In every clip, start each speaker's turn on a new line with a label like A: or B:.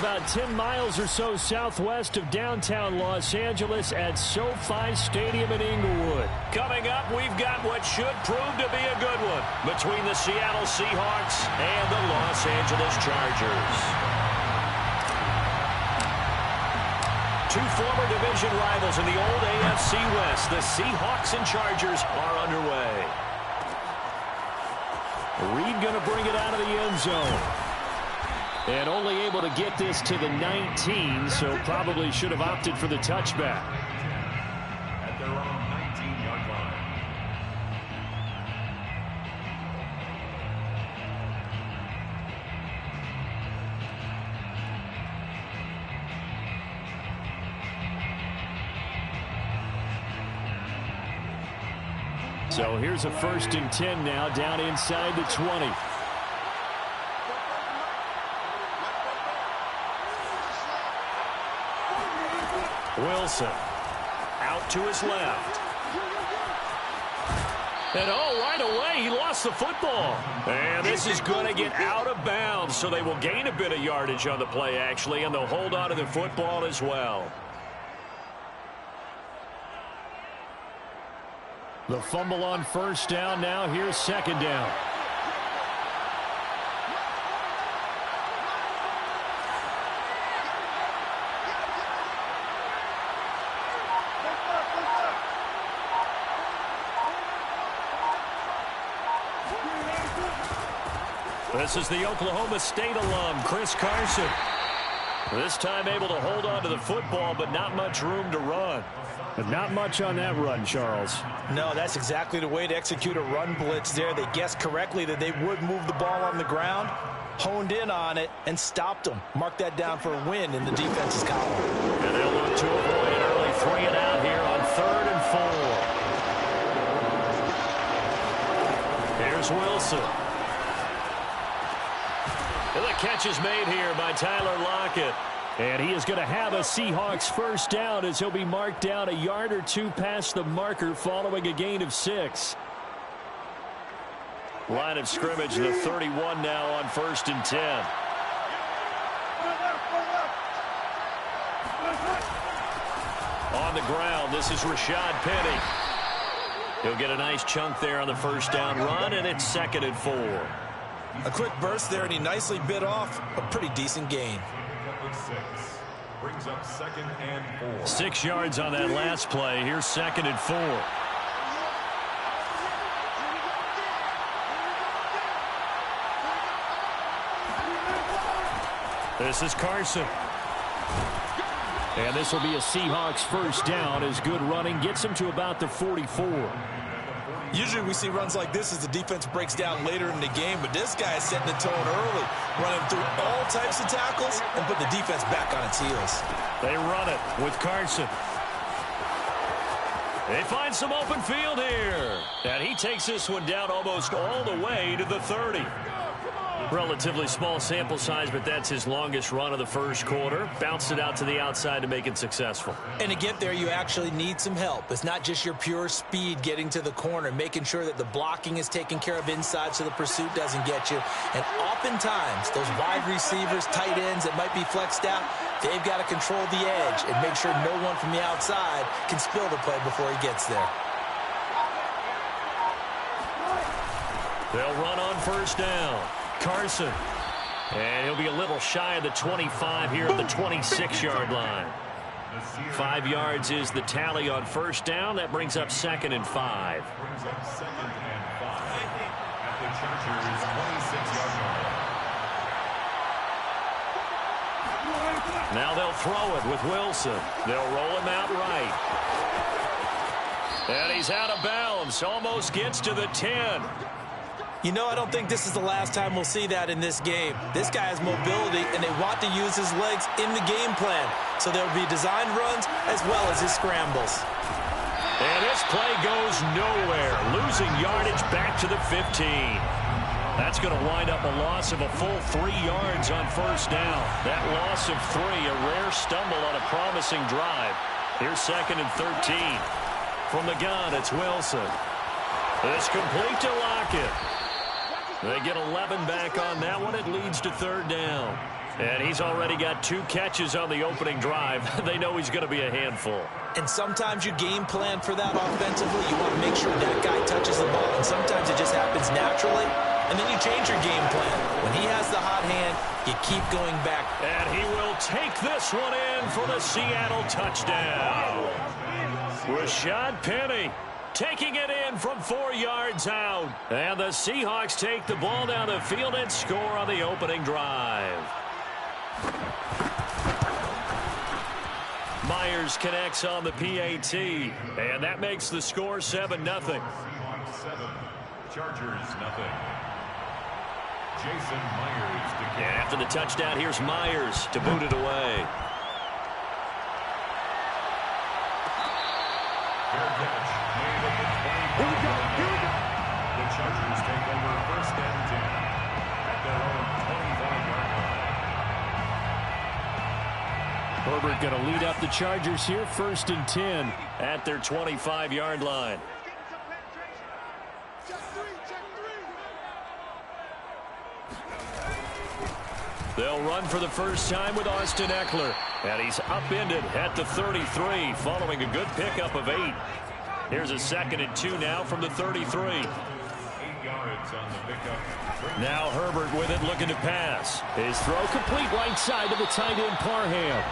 A: about 10 miles or so southwest of downtown Los Angeles at SoFi Stadium in Inglewood.
B: Coming up, we've got what should prove to be a good one between the Seattle Seahawks and the Los Angeles Chargers. Two former division rivals in the old AFC West. The Seahawks and Chargers are underway.
A: Reed going to bring it out of the end zone. And only able to get this to the 19, so probably should have opted for the touchback.
C: At their own 19-yard line.
A: So here's a 1st and 10 now, down inside the 20.
B: Wilson out to his left. And right away, he lost the football. And this is going to get out of bounds, so they will gain a bit of yardage on the play, actually, and they'll hold on to the football as well.
A: The fumble on 1st down. Now here's 2nd down.
B: This is the Oklahoma State alum, Chris Carson. This time able to hold on to the football, but not much room to run.
A: But not much on that run, Charles.
D: No, that's exactly the way to execute a run blitz there. They guessed correctly that they would move the ball on the ground, honed in on it, and stopped them. Mark that down for a win in the defense's column.
B: And they'll look to avoid an early 3 and out here on 3rd and 4. Here's Wilson. And the catch is made here by Tyler Lockett.
A: And he is going to have a Seahawks 1st down as he'll be marked down a yard or 2 past the marker following a gain of 6.
B: Line of scrimmage, the 31 now on 1st and 10. On the ground, this is Rashad Penny. He'll get a nice chunk there on the 1st down run, and it's 2nd and 4.
D: A quick burst there, and he nicely bit off a pretty decent gain.
C: 6 brings up 2nd and 4.
B: 6 yards on that last play. Here's 2nd and 4. This is Carson.
A: And this will be a Seahawks 1st down as good running gets him to about the 44.
D: Usually we see runs like this as the defense breaks down later in the game, but this guy is setting the tone early, running through all types of tackles and put the defense back on its heels.
B: They run it with Carson. They find some open field here. And he takes this one down almost all the way to the 30. Relatively small sample size, but that's his longest run of the 1st quarter. Bounced it out to the outside to make it successful.
D: And to get there, you actually need some help. It's not just your pure speed getting to the corner, making sure that the blocking is taken care of inside so the pursuit doesn't get you. And oftentimes, those wide receivers, tight ends that might be flexed out, they've got to control the edge and make sure no one from the outside can spill the play before he gets there.
B: They'll run on 1st down. Carson. And he'll be a little shy of the 25 here at the 26-yard line. 5 yards is the tally on 1st down. That brings up 2nd and 5.
C: Brings up 2nd and 5 at the Chargers' 26-yard line.
B: Now they'll throw it with Wilson. They'll roll him out right. And he's out of bounds. Almost gets to the 10.
D: You know, I don't think this is the last time we'll see that in this game. This guy has mobility, and they want to use his legs in the game plan. So there will be designed runs as well as his scrambles.
B: And this play goes nowhere. Losing yardage back to the 15. That's going to wind up a loss of a full 3 yards on 1st down. That loss of 3, a rare stumble on a promising drive. Here's 2nd and 13. From the gun, it's Wilson. It's complete to Lockett. They get 11 back on that one. It leads to 3rd down. And he's already got 2 catches on the opening drive. They know he's going to be a handful.
D: And sometimes you game plan for that offensively. You want to make sure that guy touches the ball, and sometimes it just happens naturally. And then you change your game plan. When he has the hot hand, you keep going back.
B: And he will take this one in for the Seattle touchdown. Rashad Penny taking it in from 4 yards out. And the Seahawks take the ball down the field and score on the opening drive. Myers connects on the PAT, and that makes the score 7-0.
C: Chargers, nothing. Jason Myers to kick.
B: After the touchdown, here's Myers to boot it away.
C: Fair catch made at the 25-yard line. The Chargers take over 1st and 10 at their own 25-yard line.
A: Herbert going to lead up the Chargers here, 1st and 10
B: at their 25-yard line. They'll run for the first time with Austin Eckler. And he's upended at the 33 following a good pickup of 8. Here's a 2nd and 2 now from the 33.
C: 8 yards on the pickup.
B: Now Herbert with it, looking to pass.
A: His throw complete right side to the tight end Parham.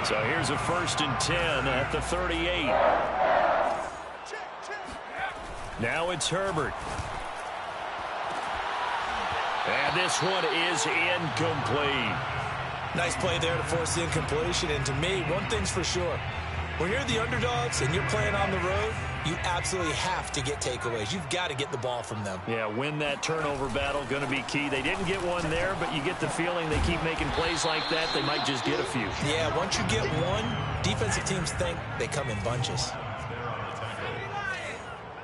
B: So here's a 1st and 10 at the 38. Now it's Herbert. And this one is incomplete.
D: Nice play there to force the incompletion. And to me, one thing's for sure. When you're the underdogs and you're playing on the road, you absolutely have to get takeaways. You've got to get the ball from them.
B: Yeah, win that turnover battle, going to be key. They didn't get one there, but you get the feeling they keep making plays like that, they might just get a few.
D: Yeah, once you get one, defensive teams think they come in bunches.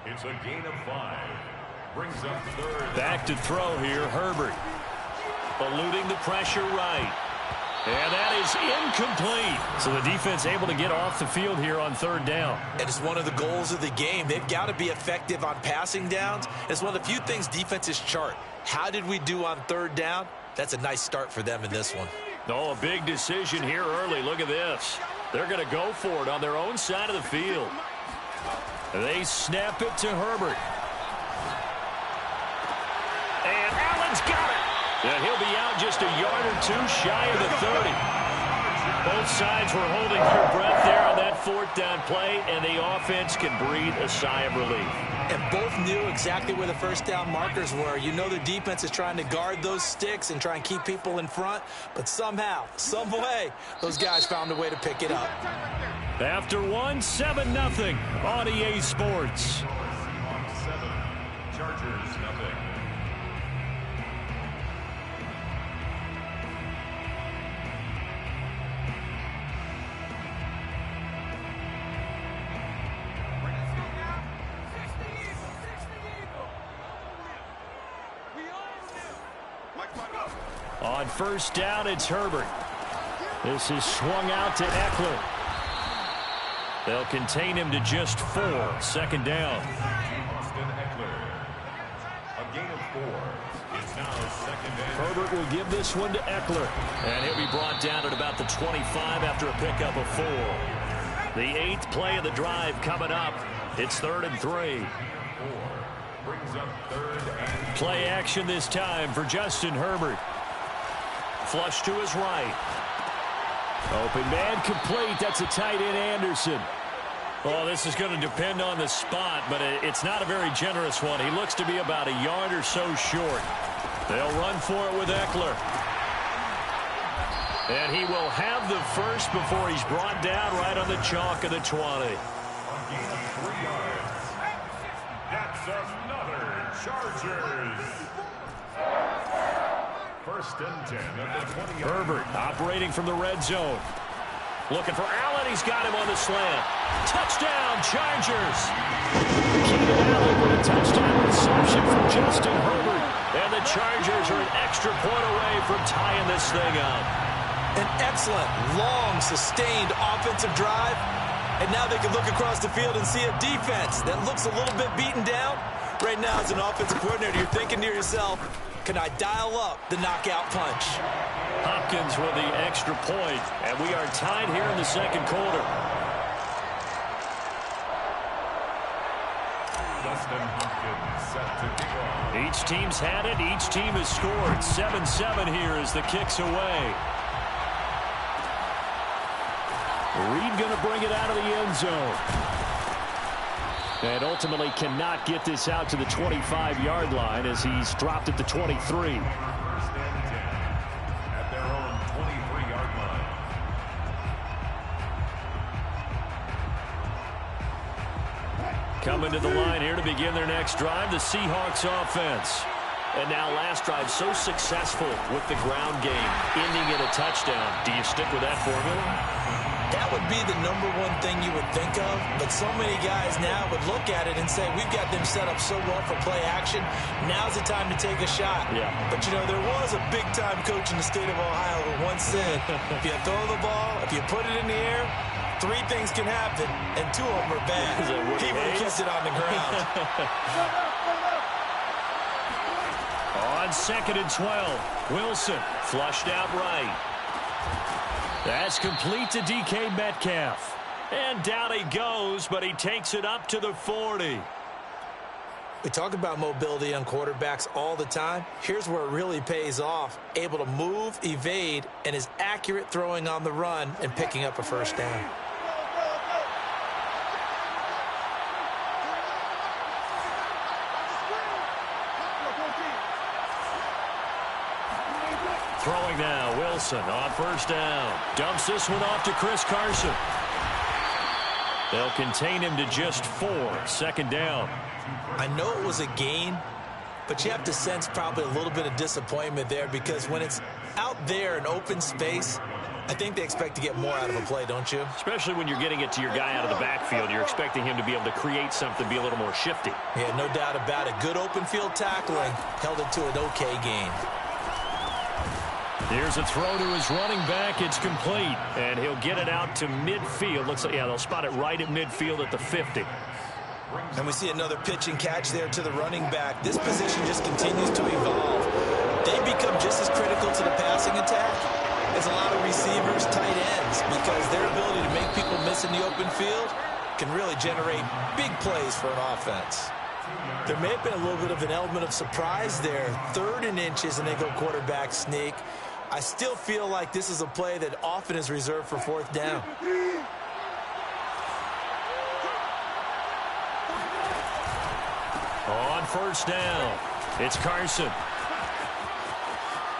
C: It's a gain of 5. Brings up 3rd.
B: Back to throw here, Herbert. Eluding the pressure right. And that is incomplete. So the defense able to get off the field here on 3rd down.
D: And it's one of the goals of the game. They've got to be effective on passing downs. It's one of the few things defenses chart. How did we do on 3rd down? That's a nice start for them in this one.
B: Oh, a big decision here early. Look at this. They're going to go for it on their own side of the field. They snap it to Herbert. And Allen's got it. And he'll be out just a yard or 2 shy of the 30. Both sides were holding their breath there on that 4th down play, and the offense can breathe a sigh of relief.
D: And both knew exactly where the 1st down markers were. You know the defense is trying to guard those sticks and try and keep people in front, but somehow, some way, those guys found a way to pick it up.
B: After 1, 7-0 on EA Sports.
C: 7. Chargers, nothing.
B: On 1st down, it's Herbert. This is swung out to Eckler. They'll contain him to just 4. 2nd down.
C: Austin Eckler. A gain of 4. It's now 2nd down.
B: Herbert will give this one to Eckler. And he'll be brought down at about the 25 after a pickup of 4. The 8th play of the drive coming up. It's 3rd and 3.
C: 4. Brings up 3rd and
B: Play action this time for Justin Herbert. Flush to his right.
A: Open man complete. That's a tight end Anderson.
B: Well, this is going to depend on the spot, but it's not a very generous one. He looks to be about a yard or so short. They'll run for it with Eckler. And he will have the first before he's brought down right on the chalk of the 20.
C: a gain of 3 yards. That's another Chargers. 1st and 10 at the 20.
B: Herbert operating from the red zone. Looking for Allen. He's got him on the slant. Touchdown, Chargers.
A: Keenan Allen with a touchdown reception from Justin Herbert.
B: And the Chargers are an extra point away from tying this thing up.
D: An excellent, long, sustained offensive drive. And now they can look across the field and see a defense that looks a little bit beaten down. Right now, as an offensive coordinator, you're thinking to yourself, can I dial up the knockout punch?
B: Hopkins with the extra point, and we are tied here in the second quarter. Each team's had it. Each team has scored. 7-7 here as the kick's away.
A: Reed going to bring it out of the end zone. And ultimately cannot get this out to the 25-yard line as he's dropped at the 23.
C: First and 10 at their own 23-yard line.
B: Coming to the line here to begin their next drive, the Seahawks offense.
A: And now last drive so successful with the ground game, ending in a touchdown. Do you stick with that formula?
D: That would be the #1 thing you would think of, but so many guys now would look at it and say, we've got them set up so well for play action. Now's the time to take a shot.
A: Yeah.
D: But, you know, there was a big-time coach in the state of Ohio who once said, if you throw the ball, if you put it in the air, 3 things can happen, and 2 of them are bad. He would have kept it on the ground.
B: On 2nd and 12, Wilson flushed out right. That's complete to DK Metcalf. And down he goes, but he takes it up to the 40.
D: We talk about mobility on quarterbacks all the time. Here's where it really pays off. Able to move, evade, and is accurate throwing on the run and picking up a first down.
B: Throwing now, Wilson on first down. Dumps this one off to Chris Carson. They'll contain him to just 4. 2nd down.
D: I know it was a gain, but you have to sense probably a little bit of disappointment there because when it's out there in open space, I think they expect to get more out of a play, don't you?
A: Especially when you're getting it to your guy out of the backfield. You're expecting him to be able to create something, be a little more shifty.
D: Yeah, no doubt about it. Good open field tackling held it to an okay gain.
B: Here's a throw to his running back. It's complete.
A: And he'll get it out to midfield. Looks like, yeah, they'll spot it right at midfield at the 50.
D: And we see another pitch and catch there to the running back. This position just continues to evolve. They become just as critical to the passing attack as a lot of receivers, tight ends, because their ability to make people miss in the open field can really generate big plays for an offense. There may have been a little bit of an element of surprise there. 3rd and inches, and they go quarterback sneak. I still feel like this is a play that often is reserved for 4th down.
B: On first down, it's Carson.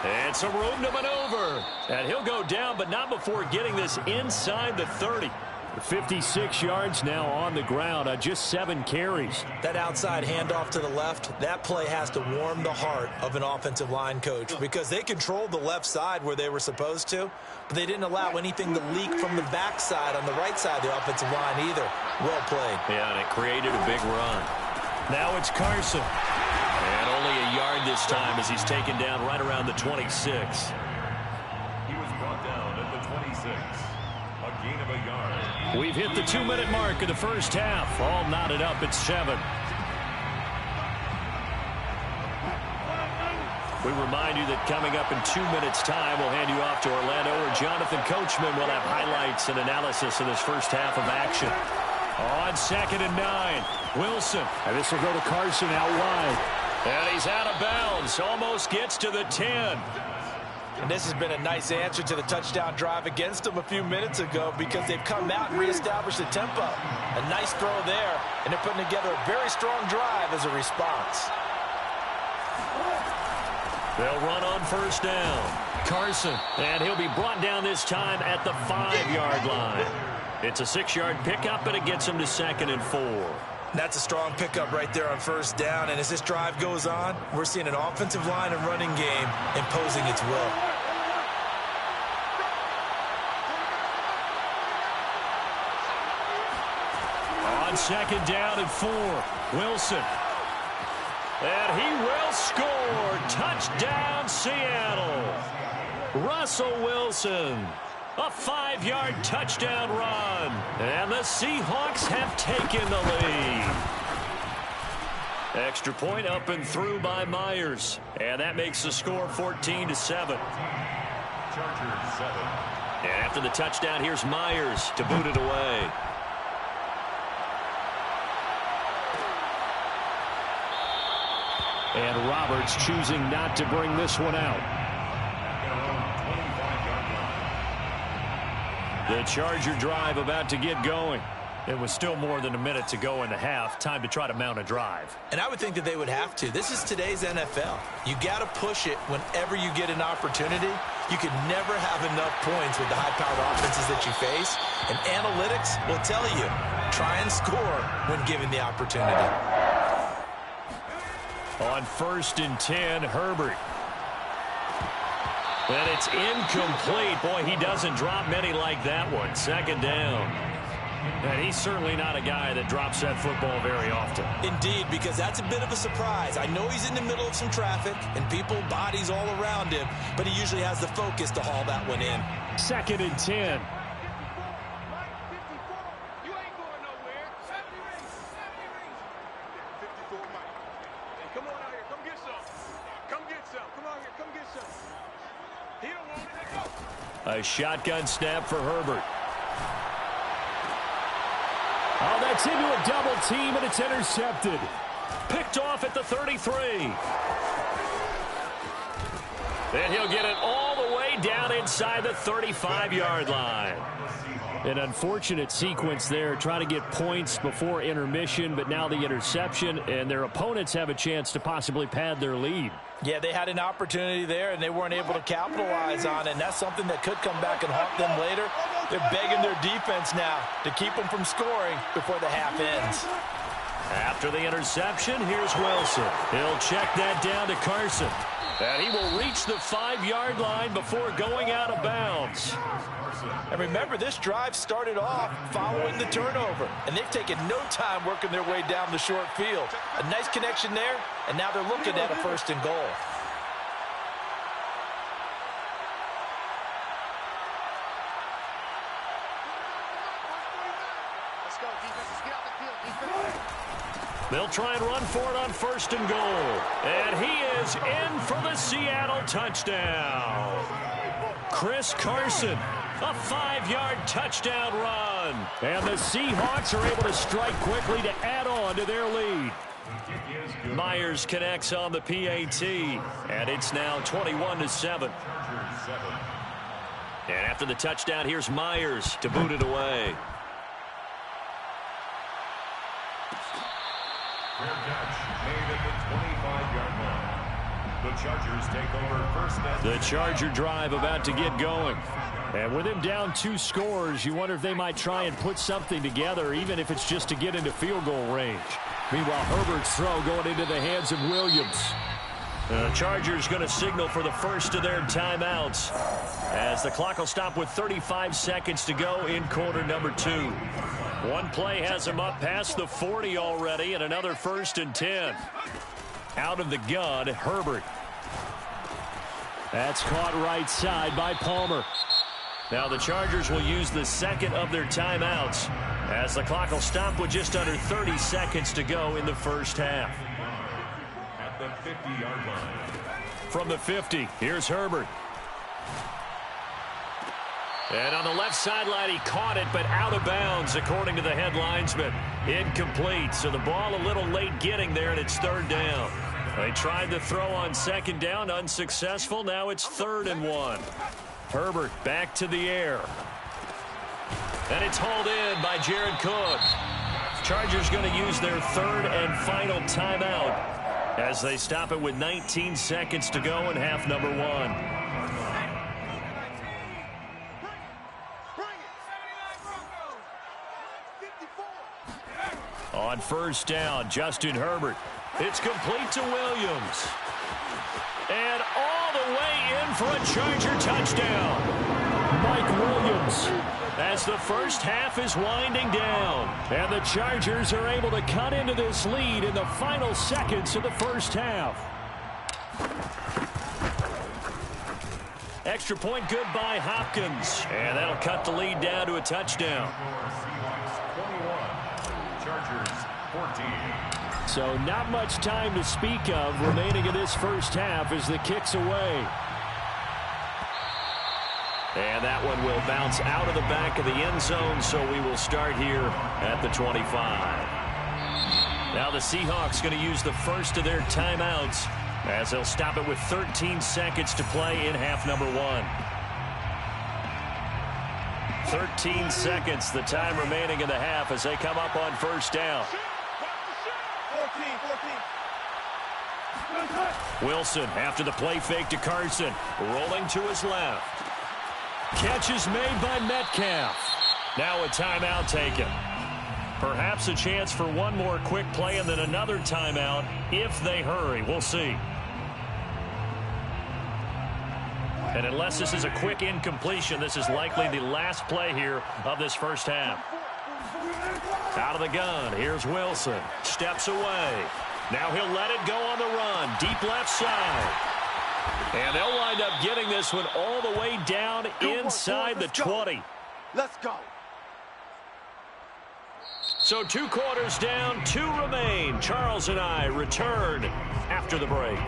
B: And some room to maneuver. And he'll go down, but not before getting this inside the 30.
A: 56 yards now on the ground on just 7 carries.
D: That outside handoff to the left, that play has to warm the heart of an offensive line coach because they controlled the left side where they were supposed to, but they didn't allow anything to leak from the backside on the right side of the offensive line either. Well played.
B: Yeah, and it created a big run. Now it's Carson. And only a yard this time as he's taken down right around the 26.
C: He was brought down at the 26. A gain of a yard.
B: We've hit the 2-minute mark of the first half. All knotted up at 7. We remind you that coming up in 2 minutes' time, we'll hand you off to Orlando, where Jonathan Coachman will have highlights and analysis of this first half of action. On 2nd and 9, Wilson.
A: And this will go to Carson out wide.
B: And he's out of bounds. Almost gets to the 10.
D: And this has been a nice answer to the touchdown drive against them a few minutes ago because they've come out and reestablished the tempo. A nice throw there, and they're putting together a very strong drive as a response.
B: They'll run on first down. Carson,
A: and he'll be brought down this time at the 5-yard line.
B: It's a 6-yard pickup, and it gets him to 2nd and 4.
D: That's a strong pickup right there on first down, and as this drive goes on, we're seeing an offensive line and running game imposing its will.
B: On 2nd down and 4, Wilson. And he will score. Touchdown, Seattle. Russell Wilson. A 5-yard touchdown run. And the Seahawks have taken the lead. Extra point up and through by Myers. And that makes the score 14-7.
C: Chargers 7.
B: And after the touchdown, here's Myers to boot it away.
A: And Roberts choosing not to bring this one out.
B: The Charger drive about to get going.
A: It was still more than a minute to go in the half. Time to try to mount a drive.
D: And I would think that they would have to. This is today's NFL. You got to push it whenever you get an opportunity. You could never have enough points with the high-powered offenses that you face. And analytics will tell you, try and score when given the opportunity.
B: On 1st and 10, Herbert. And it's incomplete. Boy, he doesn't drop many like that one. 2nd down.
A: And he's certainly not a guy that drops that football very often.
D: Indeed, because that's a bit of a surprise. I know he's in the middle of some traffic and people, bodies all around him, but he usually has the focus to haul that one in.
A: 2nd and 10.
B: A shotgun snap for Herbert.
A: Oh, that's into a double team, and it's intercepted.
B: Picked off at the 33. And he'll get it all the way down inside the 35-yard line.
A: An unfortunate sequence there, trying to get points before intermission, but now the interception, and their opponents have a chance to possibly pad their lead.
D: Yeah, they had an opportunity there, and they weren't able to capitalize on it, and that's something that could come back and haunt them later. They're begging their defense now to keep them from scoring before the half ends.
B: After the interception, here's Wilson. He'll check that down to Carson. And he will reach the 5-yard line before going out of bounds.
D: And remember, this drive started off following the turnover, and they've taken no time working their way down the short field. A nice connection there, and now they're looking at a 1st and goal.
B: They'll try and run for it on 1st and goal. And he is in for the Seattle touchdown. Chris Carson, a 5-yard touchdown run.
A: And the Seahawks are able to strike quickly to add on to their lead.
B: Myers connects on the PAT. And it's now 21-7. And after the touchdown, here's Myers to boot it away.
C: Fair catch made at the 25-yard line. The Chargers take over 1st and 10.
A: The Charger drive about to get going. And with him down 2 scores, you wonder if they might try and put something together, even if it's just to get into field goal range. Meanwhile, Herbert's throw going into the hands of Williams.
B: The Chargers going to signal for the first of their timeouts as the clock will stop with 35 seconds to go in quarter number 2. One play has him up past the 40 already, and another 1st and 10. Out of the gun, Herbert.
A: That's caught right side by Palmer.
B: Now the Chargers will use the second of their timeouts as the clock will stop with just under 30 seconds to go in the first half.
C: At the 50-yard line.
B: From the 50, here's Herbert. And on the left sideline, he caught it, but out of bounds, according to the head linesman. Incomplete, so the ball a little late getting there, and it's 3rd down. They tried to throw on 2nd down, unsuccessful. Now it's 3rd and 1. Herbert back to the air. And it's hauled in by Jared Cook. Chargers going to use their 3rd and final timeout as they stop it with 19 seconds to go in half number 1. On 1st down, Justin Herbert. It's complete to Williams. And all the way in for a Charger touchdown.
A: Mike Williams.
B: As the first half is winding down.
A: And the Chargers are able to cut into this lead in the final seconds of the first half.
B: Extra point good by Hopkins. And that'll cut the lead down to a touchdown.
C: Seahawks 21, Chargers 14.
A: So not much time to speak of remaining in this first half as the kick's away.
B: And that one will bounce out of the back of the end zone, so we will start here at the 25. Now the Seahawks going to use the first of their timeouts as they'll stop it with 13 seconds to play in half number 1. 13 seconds, the time remaining in the half as they come up on first down. Wilson after the play fake to Carson, rolling to his left. Catch is made by Metcalf. Now a timeout taken. Perhaps a chance for one more quick play and then another timeout if they hurry. We'll see. And unless this is a quick incompletion, this is likely the last play here of this first half. Out of the gun, here's Wilson. Steps away. Now he'll let it go on the run. Deep left side. And they'll wind up getting this one all the way down inside the 20.
E: Let's go.
B: So 2 quarters down, 2 remain. Charles and I return after the break.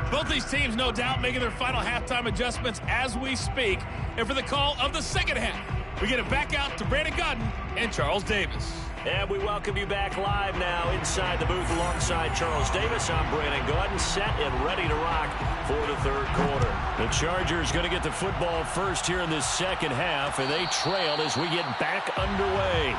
F: Both these teams, no doubt, making their final halftime adjustments as we speak. And for the call of the second half, we get it back out to Brandon Godden and Charles Davis.
B: And we welcome you back live now inside the booth alongside Charles Davis. I'm Brandon Godden, set and ready to rock for the third quarter. The Chargers going to get the football first here in this second half, and they trail as we get back underway.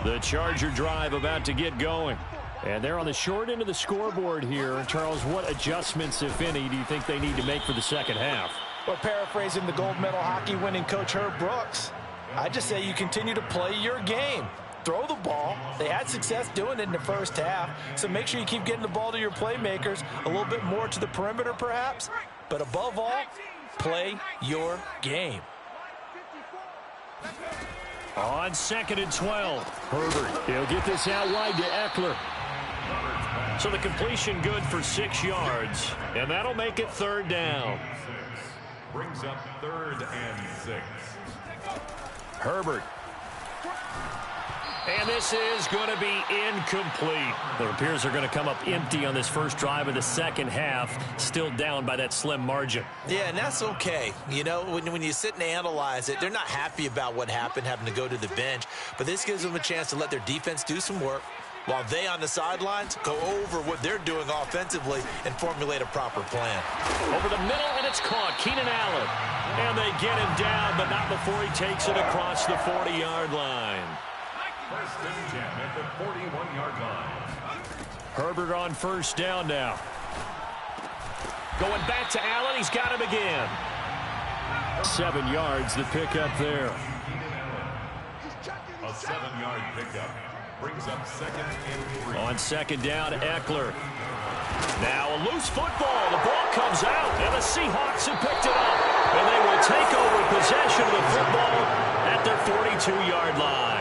B: The Charger drive about to get going. And they're on the short end of the scoreboard here. Charles, what adjustments, if any, do you think they need to make for the second half?
D: Well, paraphrasing the gold medal hockey winning coach Herb Brooks, I just say you continue to play your game. Throw the ball. They had success doing it in the first half, so make sure you keep getting the ball to your playmakers, a little bit more to the perimeter perhaps, but above all, play your game.
A: On 2nd and 12, Herbert, he'll get this out wide to Eckler.
B: So the completion good for 6 yards, and that'll make it third down.
C: Brings up 3rd and 6.
B: Herbert. And this is going to be incomplete.
A: It appears they're going to come up empty on this first drive of the second half, still down by that slim margin.
D: Yeah, and that's okay. You know, when you sit and analyze it, they're not happy about what happened, having to go to the bench. But this gives them a chance to let their defense do some work while they on the sidelines go over what they're doing offensively and formulate a proper plan.
B: Over the middle, and it's caught. Keenan Allen. And they get him down, but not before he takes it across the 40-yard line.
C: 1st and 10 at the 41-yard line.
A: Herbert on first down now.
B: Going back to Allen. He's got him again.
A: 7 yards, the pickup there.
C: A 7-yard pickup. Brings up 2nd and 3.
A: On 2nd down, Eckler.
B: Now a loose football. The ball comes out, and the Seahawks have picked it up. And they will take over possession of the football at their 42-yard line.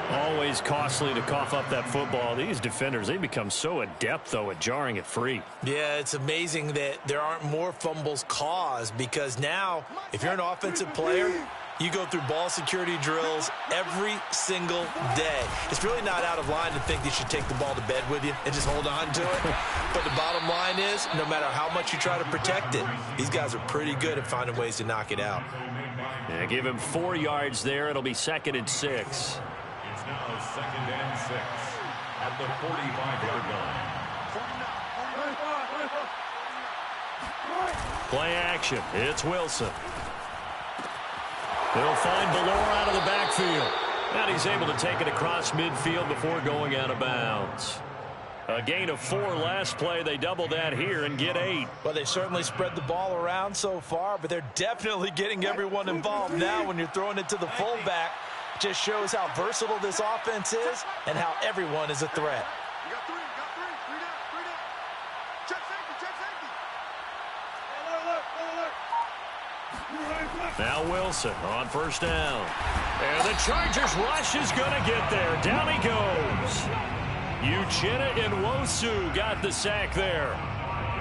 A: Always costly to cough up that football. These defenders, they become so adept, though, at jarring it free.
D: Yeah, it's amazing that there aren't more fumbles caused, because now, if you're an offensive player, you go through ball security drills every single day. It's really not out of line to think you should take the ball to bed with you and just hold on to it. But the bottom line is, no matter how much you try to protect it, these guys are pretty good at finding ways to knock it out.
A: Yeah, give him 4 yards there. It'll be 2nd and 6.
C: It's now 2nd and 6 at the 45-yard line.
A: Play action. It's Wilson. They'll find Ballore out of the backfield. And he's able to take it across midfield before going out of bounds. A gain of 4 last play. They double that here and get 8.
D: Well, they certainly spread the ball around so far, but they're definitely getting everyone involved now when you're throwing it to the fullback. Just shows how versatile this offense is and how everyone is a threat.
E: You got 3, Three down. Check safety. Look.
A: Now Wilson on first down. And the Chargers rush is going to get there. Down he goes. Uchenna Nwosu got the sack there.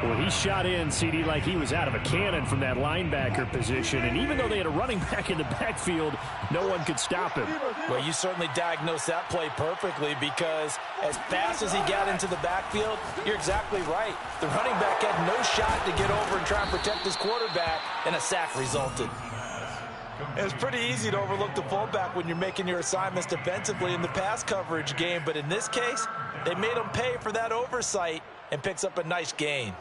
A: Well, he shot in, CD, like he was out of a cannon from that linebacker position. And even though they had a running back in the backfield, no one could stop him.
D: Well, you certainly diagnosed that play perfectly, because as fast as he got into the backfield, you're exactly right. The running back had no shot to get over and try and protect his quarterback, and a sack resulted. It's pretty easy to overlook the fullback when you're making your assignments defensively in the pass coverage game, but in this case, they made him pay for that oversight and picks up a nice gain.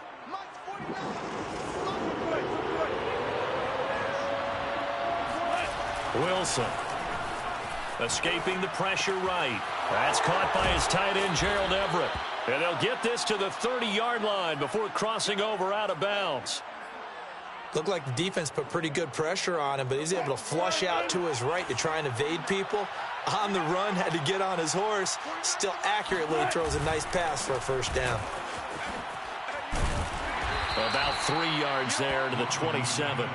B: Wilson escaping the pressure right. That's caught by his tight end, Gerald Everett. And they'll get this to the 30-yard line before crossing over out of bounds.
D: Looked like the defense put pretty good pressure on him, but he's able to flush out to his right to try and evade people. On the run, had to get on his horse. Still accurately throws a nice pass for a first down.
B: About 3 yards there to the 27.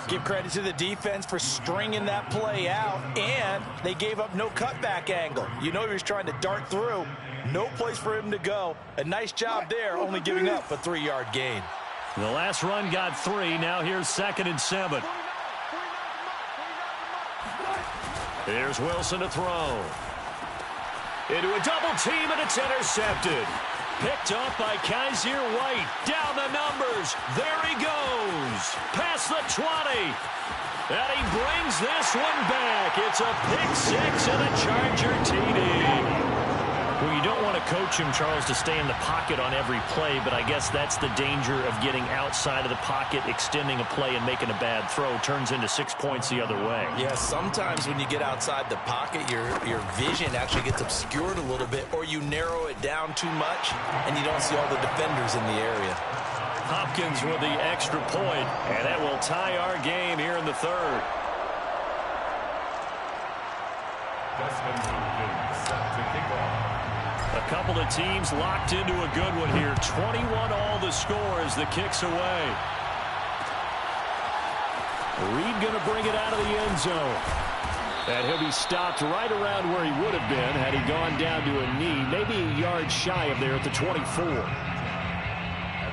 D: Give credit to the defense for stringing that play out, and they gave up no cutback angle. You know he was trying to dart through. No place for him to go. A nice job there, only giving up a 3-yard gain.
B: The last run got 3. Now here's 2nd and 7. Here's Wilson to throw. Into a double team, and it's intercepted. Picked up by Kaiser White. Down the numbers. There he goes. Past the 20. And he brings this one back. It's a pick 6 and a Charger TD. Well, you don't want to coach him, Charles, to stay in the pocket on every play, but I guess that's the danger of getting outside of the pocket, extending a play, and making a bad throw. Turns into 6 points the other way.
D: Yeah, sometimes when you get outside the pocket, your vision actually gets obscured a little bit, or you narrow it down too much, and you don't see all the defenders in the area.
B: Hopkins with the extra point, and that will tie our game here in the 3rd.
C: Desmond Hopkins set to kick off.
B: A couple of teams locked into a good one here. 21 all the score as the kick's away.
A: Reed going to bring it out of the end zone. And he'll be stopped right around where he would have been had he gone down to a knee, maybe a yard shy of there at the 24.
C: At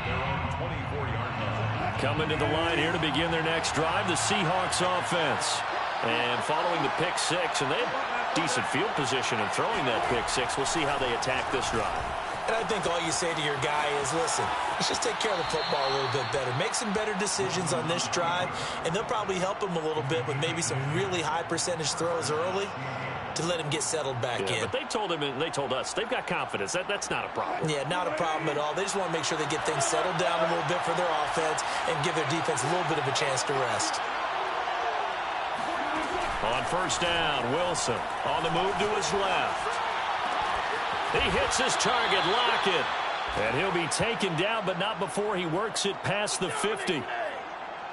C: their own 24-yard line.
B: Coming to the line here to begin their next drive, the Seahawks offense. And following the pick 6, and they have decent field position in throwing that pick 6. We'll see how they attack this drive.
D: And I think all you say to your guy is, listen, let's just take care of the football a little bit better. Make some better decisions on this drive, and they'll probably help him a little bit with maybe some really high percentage throws early to let him get settled back in.
B: But they told him, and they told us, they've got confidence. That's not a problem.
D: Yeah, not a problem at all. They just want to make sure they get things settled down a little bit for their offense and give their defense a little bit of a chance to rest.
B: On first down, Wilson on the move to his left. He hits his target, Lockett. And he'll be taken down, but not before he works it past the 50.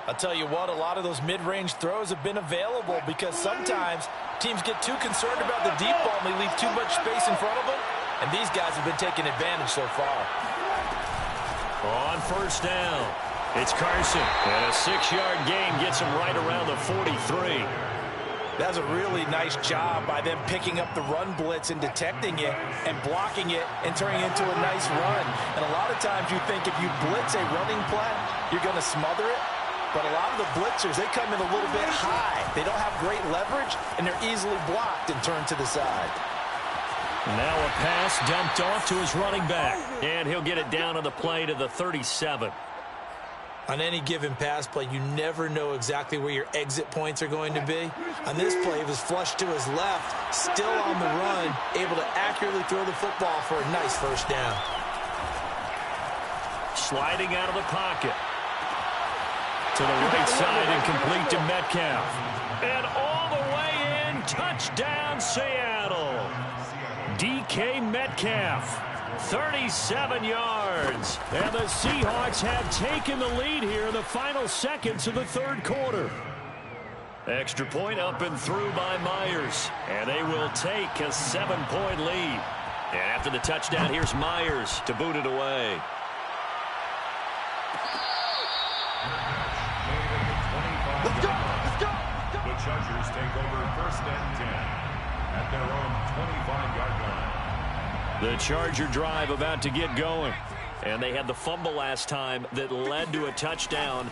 D: I'll tell you what, a lot of those mid-range throws have been available because sometimes teams get too concerned about the deep ball and they leave too much space in front of them. And these guys have been taking advantage so far.
B: On first down, it's Carson. And a 6-yard gain gets him right around the 43.
D: That's a really nice job by them picking up the run blitz and detecting it and blocking it and turning it into a nice run. And a lot of times you think if you blitz a running play, you're going to smother it. But a lot of the blitzers, they come in a little bit high. They don't have great leverage, and they're easily blocked and turned to the side.
B: Now a pass dumped off to his running back. And he'll get it down on the play to the 37.
D: On any given pass play, you never know exactly where your exit points are going to be. On this play, it was flushed to his left, still on the run, able to accurately throw the football for a nice first down.
B: Sliding out of the pocket. To the right side and complete to Metcalf. And all the way in, touchdown Seattle. DK Metcalf. 37 yards. And the Seahawks have taken the lead here in the final seconds of the 3rd quarter. Extra point up and through by Myers. And they will take a 7-point lead. And after the touchdown, here's Myers to boot it away.
E: Let's go! Let's go!
C: The Chargers take over 1st and 10 at their own 25-yard line.
A: The Charger drive about to get going. And they had the fumble last time that led to a touchdown.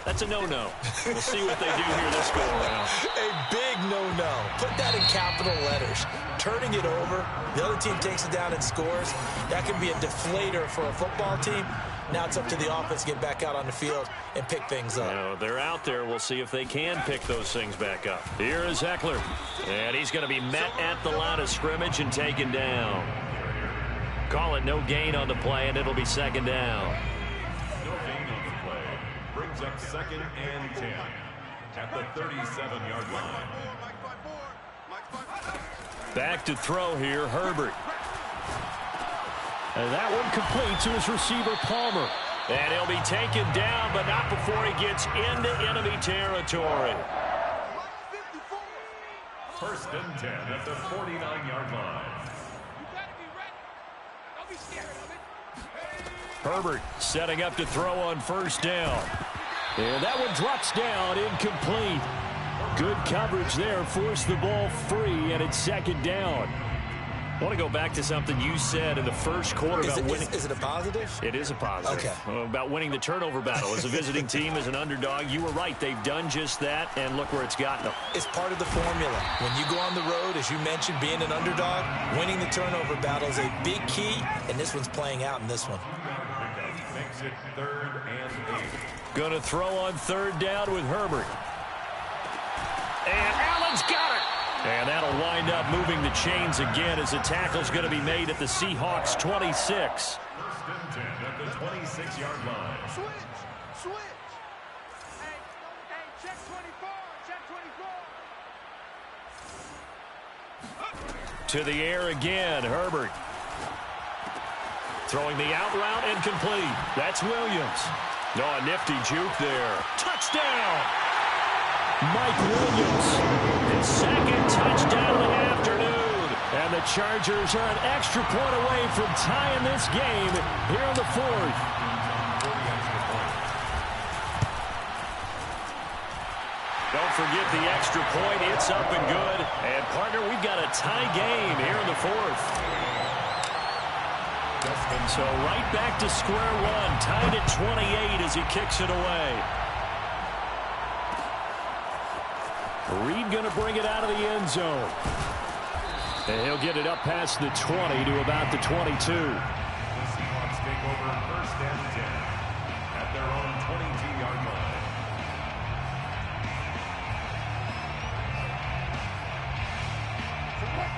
A: That's a no-no. We'll see what they do here this go-around.
D: A big no-no. Put that in capital letters. Turning it over, the other team takes it down and scores. That can be a deflator for a football team. Now it's up to the offense to get back out on the field and pick things up.
A: You know, they're out there. We'll see if they can pick those things back up. Here is Eckler. And he's going to be met at the line of scrimmage and taken down. Call it no gain on the play, and it'll be second down.
C: No gain on the play. Brings up 2nd and 10 at the 37-yard line.
A: Back to throw here, Herbert. And that one complete to his receiver, Palmer. And he'll be taken down, but not before he gets into enemy territory.
C: 1st and 10 at the 49-yard line.
A: Herbert setting up to throw on 1st down. And that one drops down, incomplete. Good coverage there, forced the ball free, and it's 2nd down. I want to go back to something you said in the first quarter about winning.
D: Is it a positive?
A: It is a positive.
D: Okay.
A: About winning the turnover battle. As a visiting team, as an underdog, you were right. They've done just that, and look where it's gotten them.
D: It's part of the formula. When you go on the road, as you mentioned, being an underdog, winning the turnover battle is a big key, and this one's playing out in this one.
C: Makes it 3rd and 8.
A: Going to throw on 3rd down with Herbert. And Allen's got it. And that'll wind up moving the chains again as the tackle's going to be made at the Seahawks 26.
C: 1st and 10 at the 26-yard line.
E: Switch. Hey, check 24. Check 24.
A: To the air again, Herbert. Throwing the out route and complete. That's Williams. No, a nifty juke there. Touchdown! Mike Williams, his 2nd touchdown of the afternoon. And the Chargers are an extra point away from tying this game here in the 4th. Don't forget the extra point. It's up and good. And, partner, we've got a tie game here in the 4th. So right back to square one, tied at 28 as he kicks it away. Reed going to bring it out of the end zone. And he'll get it up past the 20 to about the 22.
C: The Seahawks take over 1st and 10 at their own 22-yard line.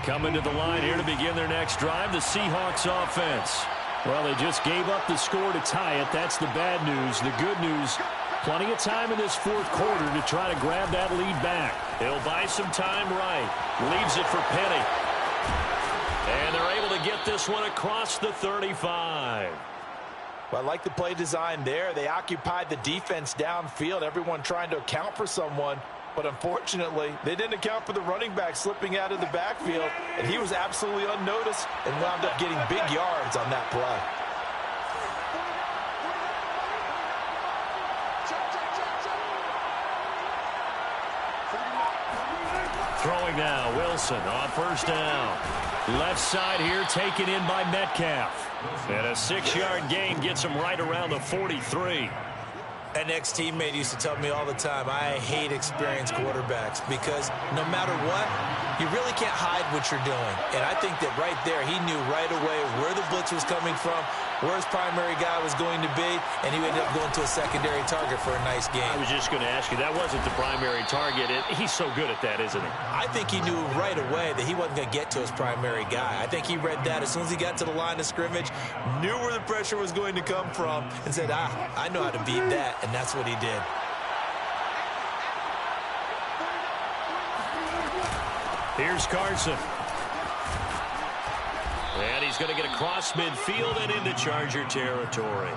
A: Coming to the line here to begin their next drive, the Seahawks offense. Well, they just gave up the score to tie it. That's the bad news. The good news, plenty of time in this 4th quarter to try to grab that lead back. He'll buy some time right. Leaves it for Penny. And they're able to get this one across the 35.
D: Well, I like the play design there. They occupied the defense downfield, everyone trying to account for someone. But unfortunately, they didn't account for the running back slipping out of the backfield, and he was absolutely unnoticed and wound up getting big yards on that play.
A: Throwing now, Wilson on 1st down. Left side here taken in by Metcalf. And a 6-yard gain gets him right around the 43.
D: An ex-teammate used to tell me all the time, I hate experienced quarterbacks because no matter what, you really can't hide what you're doing. And I think that right there, he knew right away where the blitz was coming from, where his primary guy was going to be, and he ended up going to a secondary target for a nice game.
A: I was just going to ask you, that wasn't the primary target. He's so good at that, isn't he?
D: I think he knew right away that he wasn't going to get to his primary guy. I think he read that as soon as he got to the line of scrimmage, knew where the pressure was going to come from, and said, I know how to beat that, and that's what he did.
A: Here's Carson. And he's going to get across midfield and into Charger territory.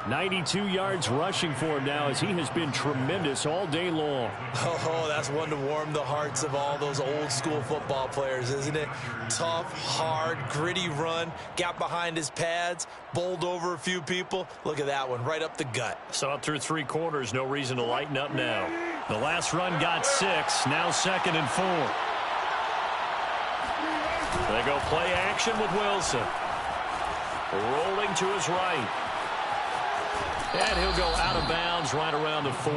A: 92 yards rushing for him now as he has been tremendous all day long.
D: Oh, that's one to warm the hearts of all those old school football players, isn't it? Tough, hard, gritty run, got behind his pads, bowled over a few people. Look at that one, right up the gut.
A: Saw it through 3 quarters, no reason to lighten up now. The last run got 6, now 2nd and 4. They go play action with Wilson.
B: Rolling to his right. And he'll go out of bounds right around the 40.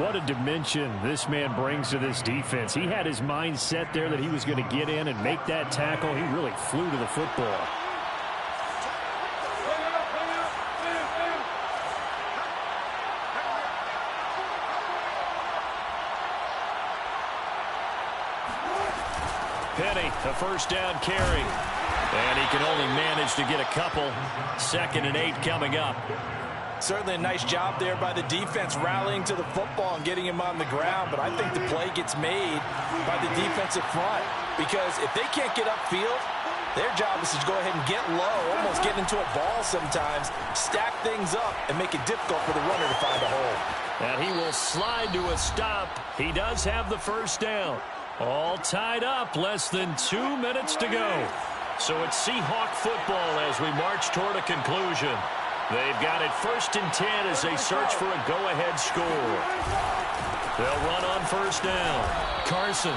A: What a dimension this man brings to this defense. He had his mind set there that he was going to get in and make that tackle. He really flew to the football.
B: Penny, a first down carry. And he can only manage to get a couple. 2nd and 8 coming up.
D: Certainly a nice job there by the defense rallying to the football and getting him on the ground. But I think the play gets made by the defensive front. Because if they can't get upfield, their job is to go ahead and get low, almost get into a ball sometimes, stack things up, and make it difficult for the runner to find a hole.
B: And he will slide to a stop. He does have the first down. All tied up, less than 2 minutes to go. So it's Seahawk football as we march toward a conclusion. They've got it 1st and 10 as they search for a go-ahead score. They'll run on first down. Carson,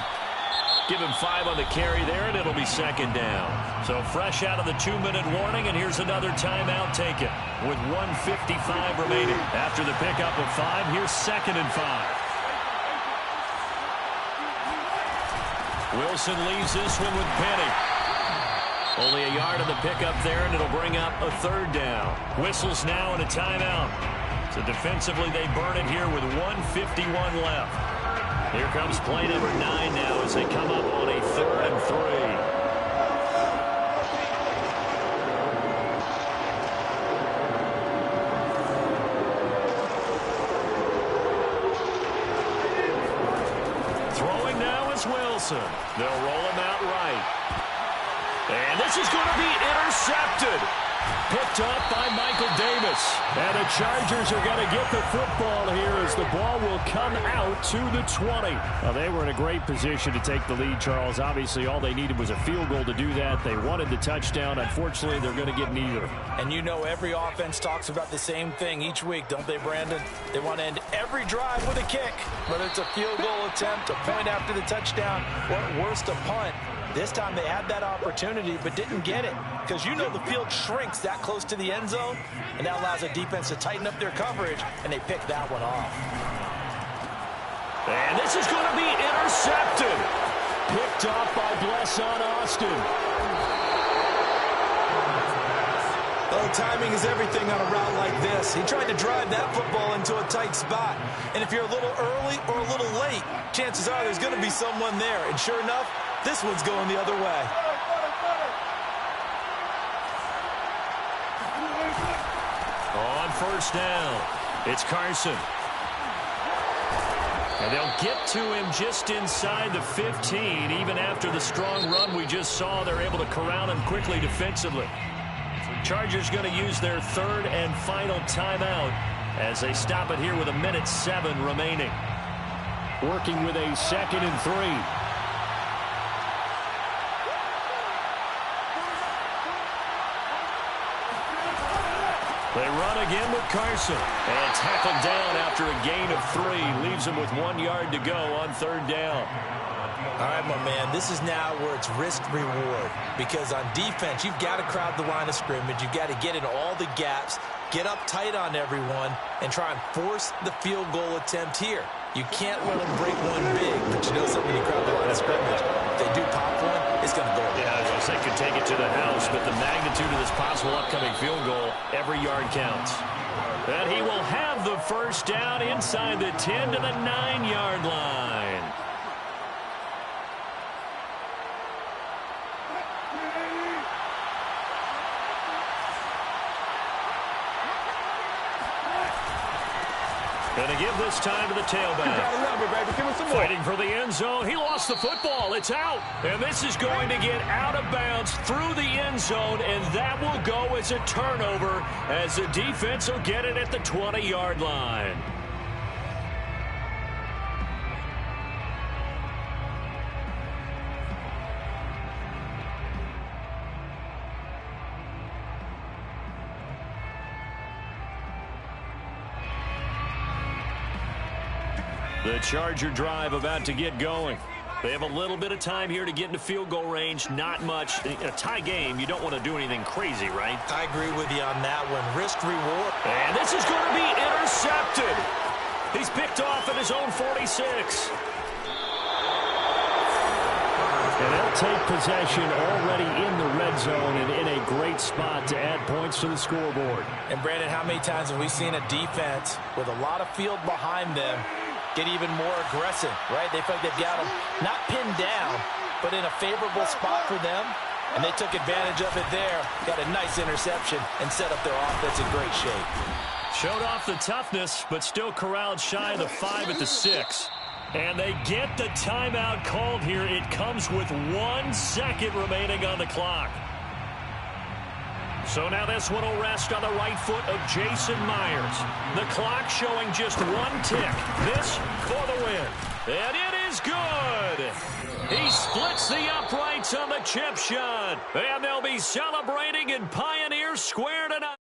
B: give him 5 on the carry there, and it'll be 2nd down. So fresh out of the 2-minute warning, and here's another timeout taken with 1:55 remaining. After the pickup of 5, here's 2nd and 5. Wilson leaves this one with Penny. Only a yard of the pickup there, and it'll bring up a 3rd down. Whistles now and a timeout. So defensively, they burn it here with 1:51 left. Here comes play number 9 now as they come up on a 3rd and 3. Throwing now is Wilson. They'll roll him out right. And this is going to be intercepted. Picked up by Michael Davis.
A: And the Chargers are going to get the football here as the ball will come out to the 20. Well, they were in a great position to take the lead, Charles. Obviously, all they needed was a field goal to do that. They wanted the touchdown. Unfortunately, they're going to get neither.
D: And you know every offense talks about the same thing each week, don't they, Brandon? They want to end every drive with a kick, whether it's a field goal attempt, a point after the touchdown, or at worst, a punt. This time they had that opportunity but didn't get it because you know the field shrinks that close to the end zone, and that allows the defense to tighten up their coverage, and they picked that one off.
B: And this is going to be intercepted. Picked off by Blesson Austin.
D: Well, timing is everything on a route like this. He tried to drive that football into a tight spot. And if you're a little early or a little late, chances are there's going to be someone there. And sure enough, this one's going the other way.
B: On first down, it's Carson. And they'll get to him just inside the 15. Even after the strong run we just saw, they're able to corral him quickly defensively. Chargers going to use their 3rd and final timeout as they stop it here with 1:07 remaining.
A: Working with a 2nd and 3.
B: They run again with Carson. And tackled down after a gain of 3. Leaves him with 1 yard to go on 3rd down.
D: All right, my man, this is now where it's risk-reward. Because on defense, you've got to crowd the line of scrimmage. You've got to get in all the gaps, get up tight on everyone, and try and force the field goal attempt here. You can't let them break one big, but you know something when you crowd the line of scrimmage. If they do pop one, it's going to go.
B: Yeah, I was going to say could take it to the house, but the magnitude of this possible upcoming field goal, every yard counts. And he will have the first down inside the 10 to the 9-yard line. Going to give this time to the tailback. Fighting for the end zone. He lost the football. It's out. And this is going to get out of bounds through the end zone, and that will go as a turnover as the defense will get it at the 20-yard line. The Charger drive about to get going. They have a little bit of time here to get into field goal range. Not much. In a tie game, you don't want to do anything crazy, right?
D: I agree with you on that one. Risk reward.
B: And this is going to be intercepted. He's picked off at his own 46.
A: And they'll take possession already in the red zone and in a great spot to add points to the scoreboard.
D: And, Brandon, how many times have we seen a defense with a lot of field behind them get even more aggressive, right? They feel like they've got them not pinned down, but in a favorable spot for them, and they took advantage of it there, got a nice interception, and set up their offense in great shape.
B: Showed off the toughness, but still corralled shy of the 5 at the 6. And they get the timeout called here. It comes with 1 second remaining on the clock. So now this one will rest on the right foot of Jason Myers. The clock showing just 1 tick. This for the win. And it is good. He splits the uprights on the chip shot. And they'll be celebrating in Pioneer Square tonight.